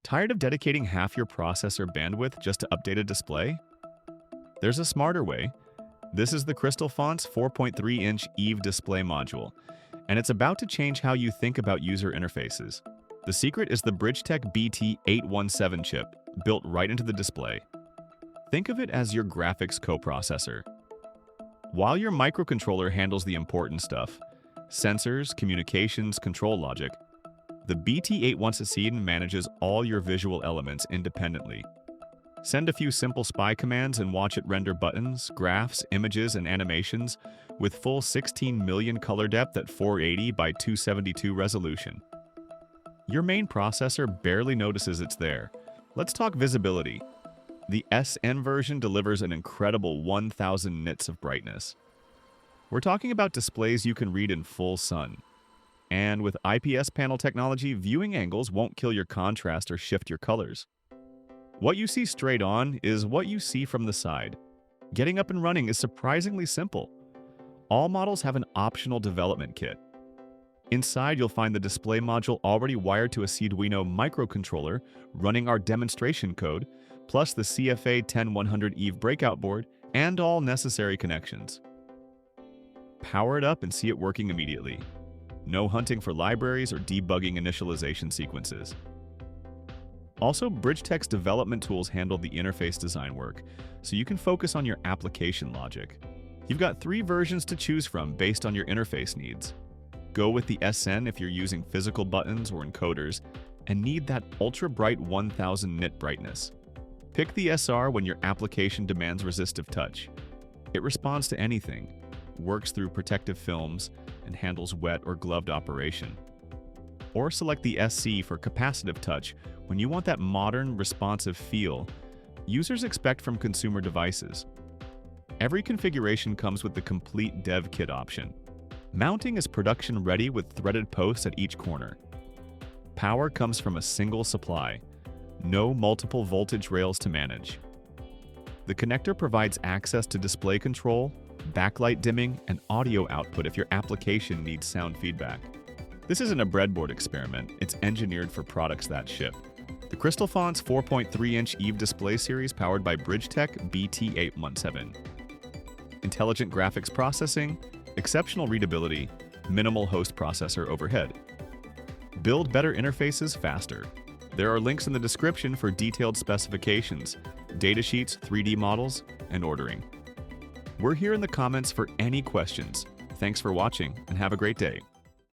Tired of dedicating half your processor bandwidth just to update a display? There's a smarter way. This is the Crystalfontz 4.3-inch EVE display module, and it's about to change how you think about user interfaces. The secret is the BridgeTech BT817 chip, built right into the display. Think of it as your graphics coprocessor. While your microcontroller handles the important stuff, sensors, communications, control logic, the BT817 manages all your visual elements independently. Send a few simple SPY commands and watch it render buttons, graphs, images, and animations with full 16 million color depth at 480 by 272 resolution. Your main processor barely notices it's there. Let's talk visibility. The SN version delivers an incredible 1000 nits of brightness. We're talking about displays you can read in full sun. And with IPS panel technology, viewing angles won't kill your contrast or shift your colors. What you see straight on is what you see from the side. Getting up and running is surprisingly simple. All models have an optional development kit. Inside, you'll find the display module already wired to a Arduino microcontroller running our demonstration code, plus the CFA 10100 EVE breakout board, and all necessary connections. Power it up and see it working immediately. No hunting for libraries or debugging initialization sequences. Also, BridgeTech's development tools handle the interface design work, so you can focus on your application logic. You've got 3 versions to choose from based on your interface needs. Go with the SN if you're using physical buttons or encoders and need that ultra-bright 1000 nit brightness. Pick the SR when your application demands resistive touch. It responds to anything, works through protective films, and handles wet or gloved operation. Or select the SC for capacitive touch when you want that modern, responsive feel users expect from consumer devices. Every configuration comes with the complete dev kit option. Mounting is production ready with threaded posts at each corner. Power comes from a single supply, no multiple voltage rails to manage. The connector provides access to display control, backlight dimming, and audio output if your application needs sound feedback. This isn't a breadboard experiment, it's engineered for products that ship. The Crystalfontz 4.3-inch EVE display series powered by BridgeTech BT817. Intelligent graphics processing, exceptional readability, minimal host processor overhead. Build better interfaces faster. There are links in the description for detailed specifications, datasheets, 3D models, and ordering. We're here in the comments for any questions. Thanks for watching and have a great day.